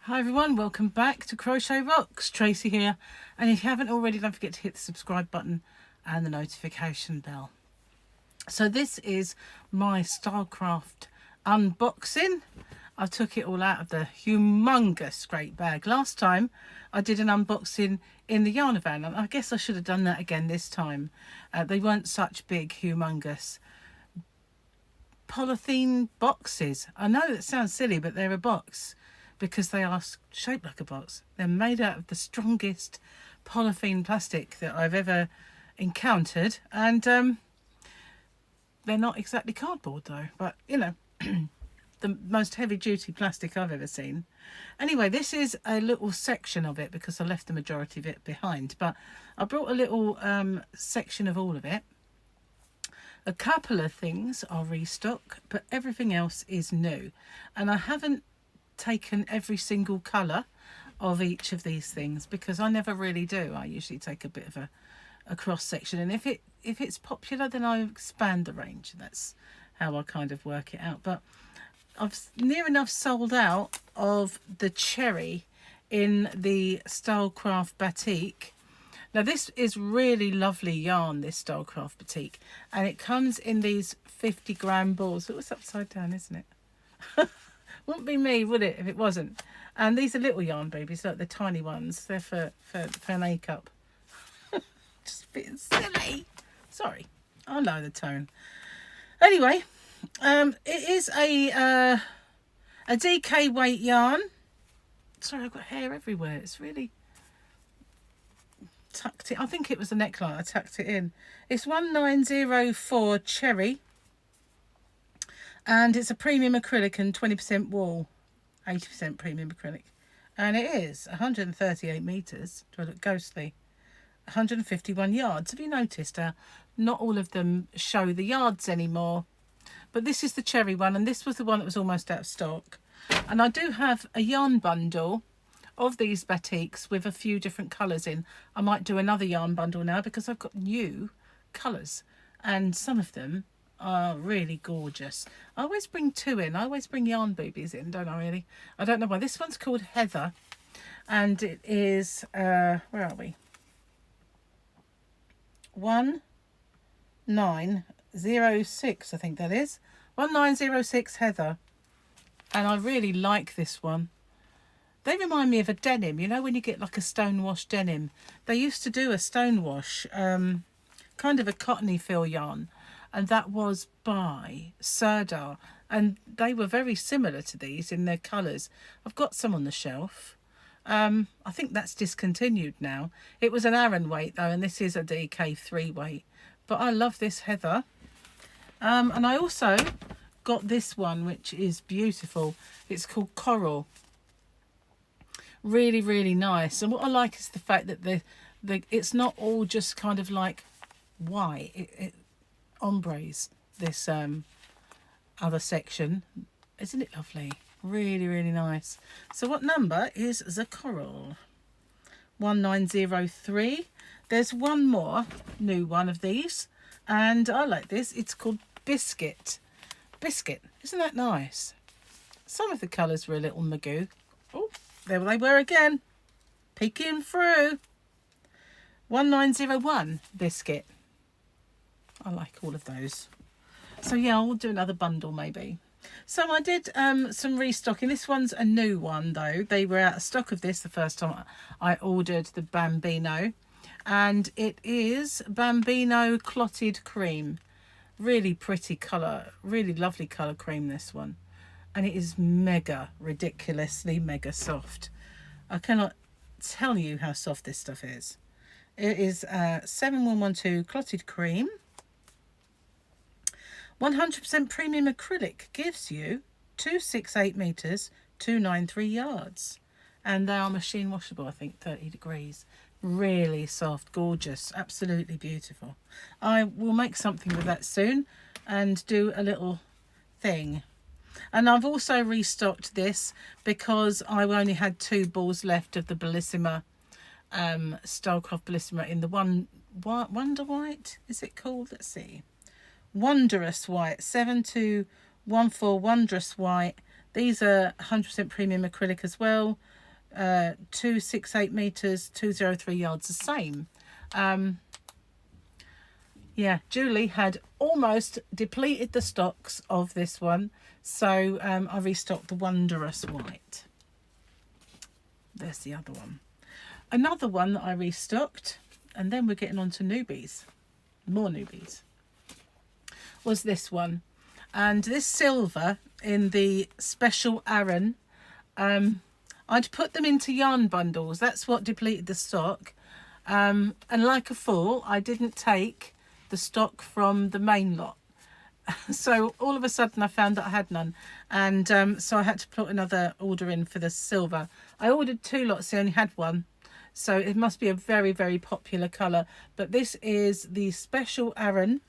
Hi everyone, welcome back to Crochet Rocks. Tracy here, and if you haven't already, don't forget to hit the subscribe button and the notification bell. So this is my Stylecraft unboxing. I took it all out of the humongous great bag. Last time I did an unboxing in the yarn van, and I guess I should have done that again this time. They weren't such big, humongous polythene boxes. I know that sounds silly, but they're a box because they are shaped like a box. They're made out of the strongest polythene plastic that I've ever encountered, and they're not exactly cardboard though, but you know, the most heavy duty plastic I've ever seen. Anyway, this is a little section of it because I left the majority of it behind, but I brought a little section of all of it. A couple of things are restock, but everything else is new, and I haven't taken every single colour of each of these things because I never really do. I usually take a bit of a cross section, and if it's popular, then I expand the range. That's how I kind of work it out. But I've near enough sold out of the cherry in the Stylecraft batik. Now this is really lovely yarn, this Stylecraft batik, and it comes in these 50-gram balls. It was upside down, isn't it? Wouldn't be me, would it, if it wasn't? And these are little yarn babies, look, they're tiny ones. They're for an A cup. Just being silly. Sorry, I'll lower the tone. Anyway, it is a DK weight yarn. Sorry, I've got hair everywhere. It's really tucked it. I think it was the neckline. I tucked it in. It's 1904 cherry. And it's a premium acrylic and 20% wool, 80% premium acrylic. And it is 138 metres. Do I look ghostly? 151 yards. Have you noticed how not all of them show the yards anymore? But this is the cherry one, and this was the one that was almost out of stock. And I do have a yarn bundle of these batiks with a few different colours in. I might do another yarn bundle now because I've got new colours, and some of them are really gorgeous. I always bring two in. I always bring yarn boobies in, don't I really? I don't know why. This one's called Heather, and it is, where are we? 1906, I think that is. 1906 Heather. And I really like this one. They remind me of a denim. You know when you get like a stonewash denim? They used to do a stonewash, kind of a cottony feel yarn. And that was by Sirdar, and they were very similar to these in their colours. I've got some on the shelf. I think that's discontinued now. It was an Aran weight though, and this is a DK3 weight. But I love this Heather. And I also got this one, which is beautiful. It's called Coral. Really, really nice. And what I like is the fact that it's not all just kind of like white. It ombres this other section. Isn't it lovely? Really, really nice. So what number is the Coral? 1903. There's one more new one of these, and I like this. It's called Biscuit. Biscuit. Isn't that nice? Some of the colours were a little magoo. Oh, there they were again, peeking through. 1901 Biscuit. I like all of those. So yeah, I'll do another bundle maybe. So I did some restocking. This one's a new one though. They were out of stock of this the first time I ordered the Bambino. And it is Bambino Clotted Cream. Really pretty colour. Really lovely colour cream, this one. And it is mega, ridiculously mega soft. I cannot tell you how soft this stuff is. It is 7112 Clotted Cream. 100% premium acrylic gives you 268 metres, 293 yards. And they are machine washable, I think, 30 degrees. Really soft, gorgeous, absolutely beautiful. I will make something with that soon and do a little thing. And I've also restocked this because I only had 2 balls left of the Bellissima, Stylecraft Bellissima in the Wonder White, is it called? Let's see. Wondrous White, 7214 Wondrous White These are 100% premium acrylic as well. 268 meters, 203 yards, the same. Yeah, Julie had almost depleted the stocks of this one, so I restocked the Wondrous White. There's the other one. Another one that I restocked, and then we're getting on to newbies, more newbies, was this one. And this silver in the special Aran, I'd put them into yarn bundles. That's what depleted the stock. And like a fool, I didn't take the stock from the main lot. So all of a sudden I found that I had none. And so I had to put another order in for the silver. I ordered 2 lots, I only had one. So it must be a very, very popular colour. But this is the special Aran.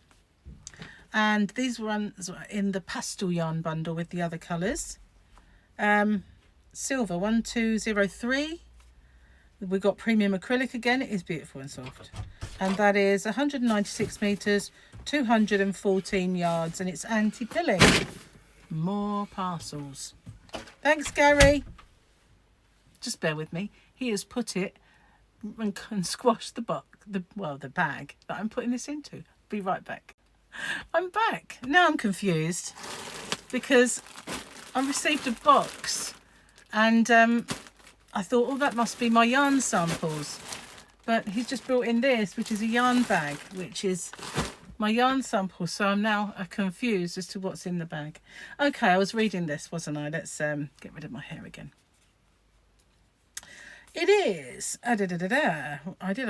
And these ones are in the pastel yarn bundle with the other colours. Silver 1203. We got premium acrylic again. It is beautiful and soft. And that is 196 meters, 214 yards, and it's anti-pilling. More parcels. Thanks, Gary. Just bear with me. He has put it and squashed the bag that I'm putting this into. Be right back. I'm back. Now I'm confused because I received a box and I thought, oh, that must be my yarn samples. But he's just brought in this, which is a yarn bag, which is my yarn sample. So I'm now confused as to what's in the bag. Okay, I was reading this, wasn't I? Let's get rid of my hair again. It is. I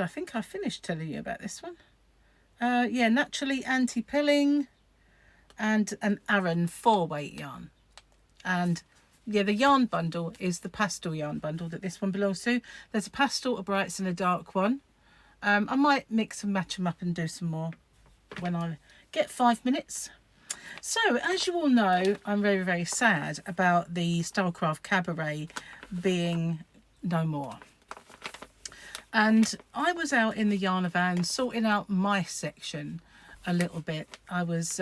think I finished telling you about this one. Yeah, naturally anti-pilling and an Aran 4-weight yarn. And yeah, the yarn bundle is the pastel yarn bundle that this one belongs to. There's a pastel, a brights and a dark one. I might mix and match them up and do some more when I get 5 minutes. So as you all know, I'm very, very sad about the Stylecraft Cabaret being no more. And I was out in the yarn van sorting out my section a little bit. I was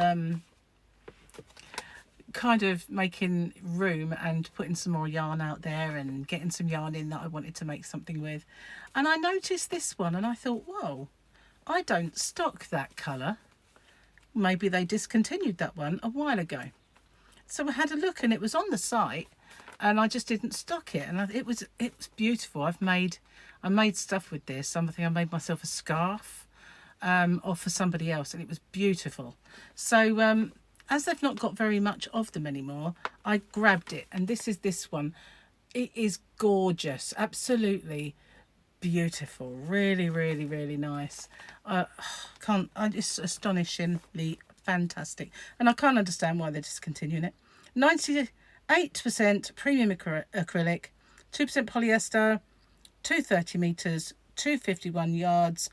kind of making room and putting some more yarn out there and getting some yarn in that I wanted to make something with. And I noticed this one and I thought, whoa, I don't stock that colour. Maybe they discontinued that one a while ago. So I had a look and it was on the site and I just didn't stock it. And it was beautiful. I made stuff with this. I made myself a scarf or for somebody else, and it was beautiful. So as they've not got very much of them anymore, I grabbed it, and this is this one. It is gorgeous, absolutely beautiful, really, really, really nice. It's astonishingly fantastic, and I can't understand why they're discontinuing it. 98% premium acrylic, 2% polyester, 230 meters, 251 yards,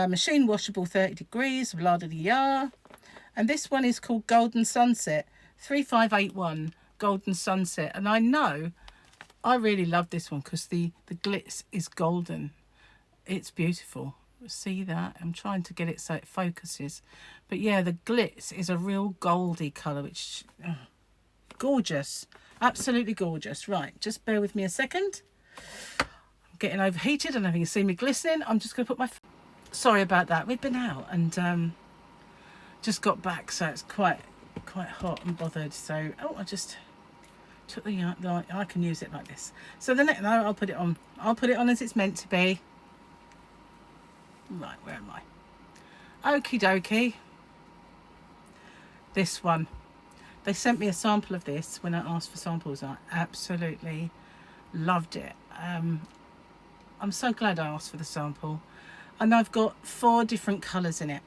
machine washable 30 degrees, blah da da. And this one is called Golden Sunset, 3581 Golden Sunset. And I know I really love this one because the glitz is golden. It's beautiful. See that? I'm trying to get it so it focuses. But yeah, the glitz is a real goldy colour, which gorgeous. Absolutely gorgeous. Right, just bear with me a second. I'm getting overheated. I don't know if you can see me glistening. I'm just going to put my... Sorry about that. We've been out and... just got back, so it's quite hot and bothered. So I just took the yarn. I can use it like this. So the next, no, I'll put it on. I'll put it on as it's meant to be. Right, where am I? Okie dokie. This one. They sent me a sample of this when I asked for samples. I absolutely loved it. I'm so glad I asked for the sample. And I've got 4 different colours in it.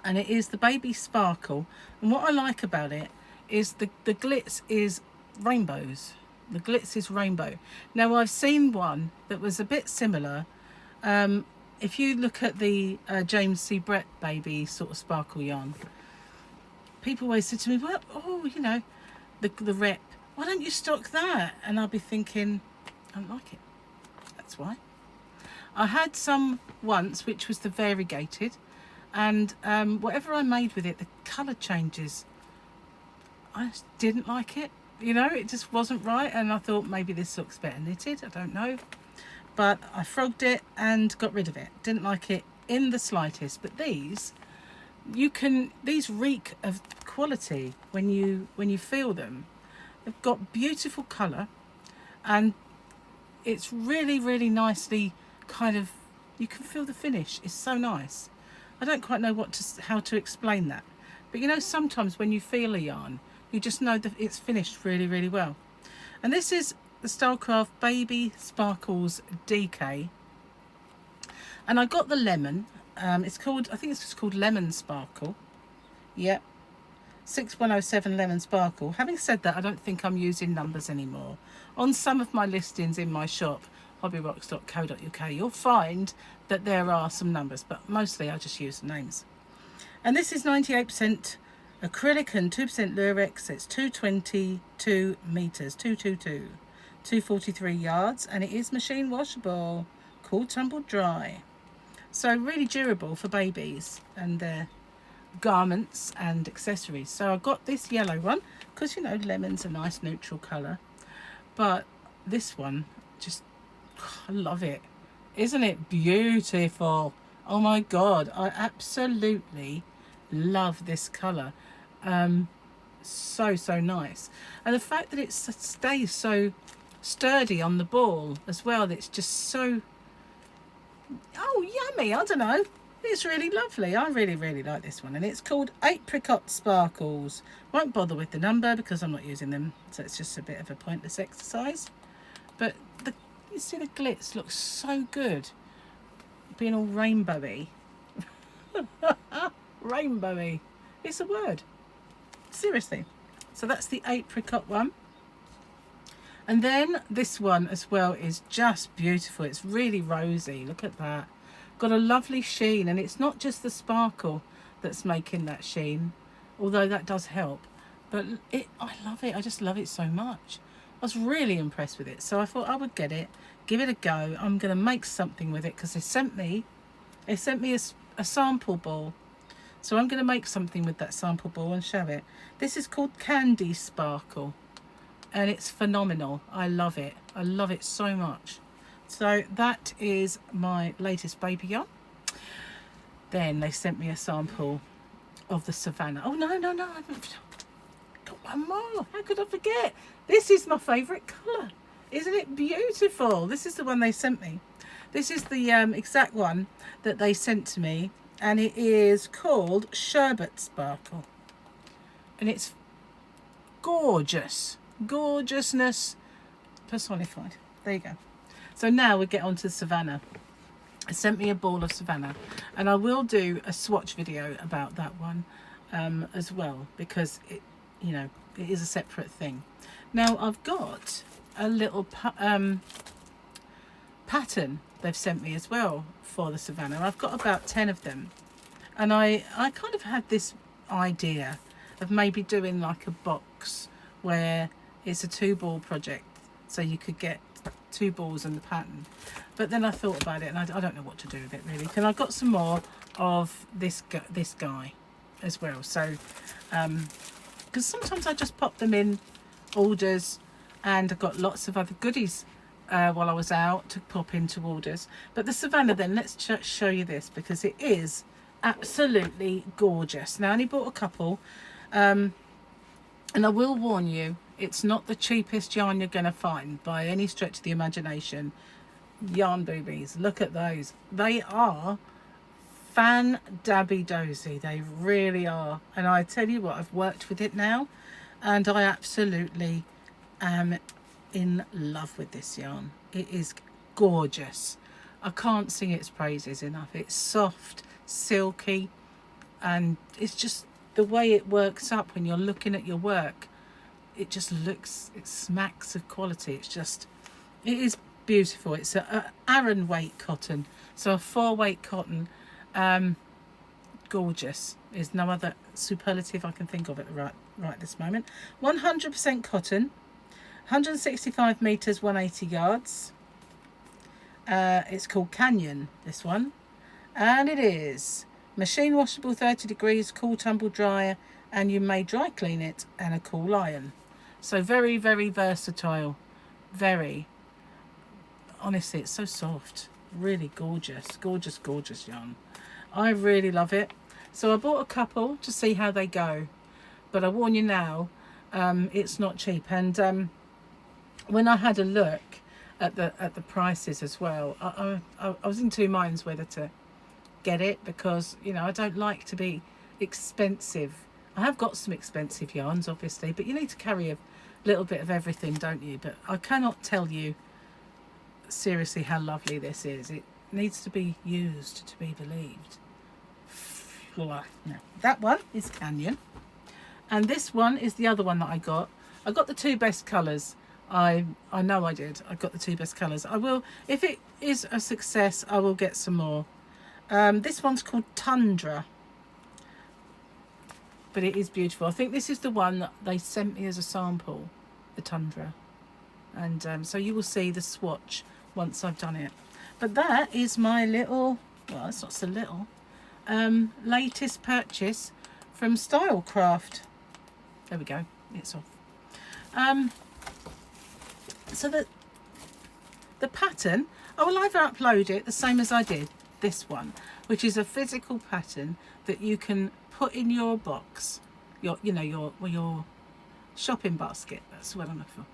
And it is the Baby Sparkle. And what I like about it is the glitz is rainbows. The glitz is rainbow. Now I've seen one that was a bit similar. If you look at the James C. Brett Baby sort of sparkle yarn, people always say to me, well, oh, you know, the rep, why don't you stock that? And I'll be thinking, I don't like it. That's why. I had some once, which was the variegated. And whatever I made with it, the colour changes. I just didn't like it. you know, it just wasn't right, and I thought maybe this looks better knitted, I don't know. But I frogged it and got rid of it. Didn't like it in the slightest. But these, these reek of quality when you feel them. They've got beautiful colour, and it's really, really nicely kind of, you can feel the finish. It's so nice. I don't quite know how to explain that. But you know, sometimes when you feel a yarn, you just know that it's finished really, really well. And this is the Stylecraft Baby Sparkles DK. And I got the lemon. It's called, I think it's just called Lemon Sparkle. Yep. 6107 Lemon Sparkle. Having said that, I don't think I'm using numbers anymore. On some of my listings in my shop, hobbyrocks.co.uk, you'll find that there are some numbers, but mostly I just use the names. And this is 98% acrylic and 2% lurex. It's 222 meters, 243 yards, and it is machine washable, cool, tumble dry. So really durable for babies and their garments and accessories. So I got this yellow one because, you know, lemon's a nice neutral colour, but this one, just, I love it. Isn't it beautiful? Oh my god, I absolutely love this colour. So nice. And the fact that it stays so sturdy on the ball as well, that's just so, oh yummy, I don't know, it's really lovely. I really like this one, and it's called Apricot Sparkles. Won't bother with the number because I'm not using them, so it's just a bit of a pointless exercise. But you see the glitz looks so good, being all rainbowy. Rainbowy, it's a word, seriously. So that's the apricot one. And then this one as well is just beautiful. It's really rosy, look at that. Got a lovely sheen, and it's not just the sparkle that's making that sheen, although that does help. But I love it. I just love it so much. I was really impressed with it, so I thought I would get it, give it a go. I'm going to make something with it because they sent me a sample ball. So I'm going to make something with that sample ball and show it. This is called Candy Sparkle, and it's phenomenal. I love it. I love it so much. So that is my latest baby yarn. Then they sent me a sample of the Savannah. Oh no, I haven't got one more. How could I forget? This is my favourite colour. Isn't it beautiful? This is the one they sent me. This is the exact one that they sent to me, and it is called Sherbet Sparkle. And it's gorgeous. Gorgeousness personified. There you go. So now we get on to Savannah. It sent me a ball of Savannah, and I will do a swatch video about that one as well, because it, you know, it is a separate thing. Now I've got a little pattern they've sent me as well for the Savannah. I've got about 10 of them, and I kind of had this idea of maybe doing like a box where it's a 2-ball project, so you could get 2 balls and the pattern. But then I thought about it, and I don't know what to do with it really. And I got some more of this guy as well. So because sometimes I just pop them in orders, and I got lots of other goodies while I was out to pop into orders. But the Savannah, then let's show you this, because it is absolutely gorgeous. Now I only bought a couple, and I will warn you, it's not the cheapest yarn you're going to find by any stretch of the imagination. Yarn boobies, look at those. They are fan-dabby-dozy. They really are. And I tell you what, I've worked with it now, and I absolutely am in love with this yarn. It is gorgeous. I can't sing its praises enough. It's soft, silky, and it's just the way it works up when you're looking at your work. It just looks, it smacks of quality. It's just, it is beautiful. It's a Aran weight cotton, so a 4-weight cotton. Gorgeous. There's no other superlative I can think of at the right this moment. 100% cotton, 165 meters, 180 yards. It's called Canyon, this one, and it is machine washable, 30 degrees, cool tumble dryer, and you may dry clean it and a cool iron. So very, very versatile. Very. Honestly, it's so soft. Really gorgeous. Gorgeous, gorgeous yarn. I really love it. So I bought a couple to see how they go. But I warn you now, it's not cheap. And when I had a look at the prices as well, I was in two minds whether to get it, because, you know, I don't like to be expensive. I have got some expensive yarns, obviously, but you need to carry a little bit of everything, don't you? But I cannot tell you seriously how lovely this is. It needs to be used to be believed. Now, that one is Canyon, and this one is the other one that I got. I got the two best colours. I know I did. I got the two best colours. I will, if it is a success, I will get some more. This one's called Tundra, but it is beautiful. I think this is the one that they sent me as a sample, the Tundra, and so you will see the swatch once I've done it. But that is my little, well, it's not so little, latest purchase from Stylecraft. There we go, it's off. So the pattern, I will either upload it the same as I did this one, which is a physical pattern that you can put in your box, your shopping basket, that's what I'm looking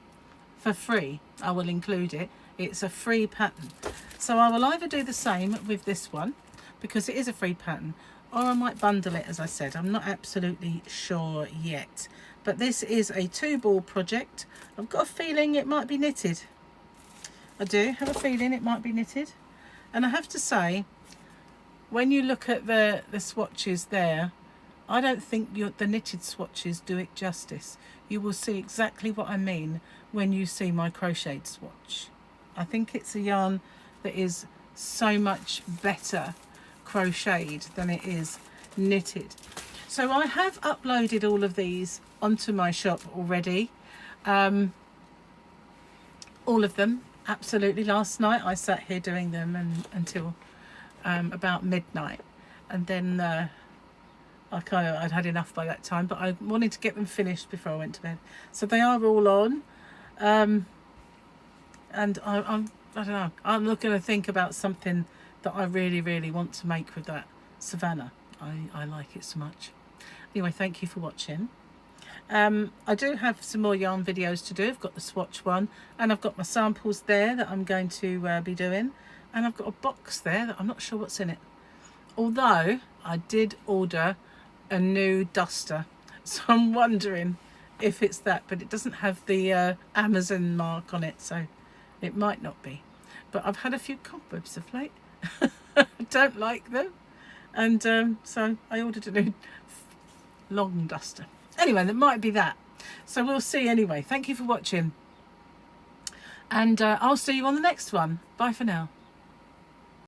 for free. I will include it. It's a free pattern. So I will either do the same with this one, because it is a free pattern, or I might bundle it, as I said. I'm not absolutely sure yet. But this is a 2-ball project. I've got a feeling it might be knitted. I do have a feeling it might be knitted. And I have to say, when you look at the swatches there, I don't think the knitted swatches do it justice. You will see exactly what I mean when you see my crocheted swatch. I think it's a yarn that is so much better crocheted than it is knitted. So I have uploaded all of these onto my shop already. All of them, absolutely. Last night I sat here doing them until about midnight, and then I'd had enough by that time, but I wanted to get them finished before I went to bed. So they are all on. And I don't know, I'm looking to think about something that I really, really want to make with that Savannah. I like it so much. Anyway, thank you for watching. I do have some more yarn videos to do. I've got the swatch one, and I've got my samples there that I'm going to be doing, and I've got a box there that I'm not sure what's in it. Although I did order a new duster, so I'm wondering if it's that, but it doesn't have the Amazon mark on it, so it might not be. But I've had a few cobwebs of late. I don't like them, and so I ordered a new long duster. Anyway, that might be that, so we'll see. Anyway, thank you for watching, and I'll see you on the next one. Bye for now.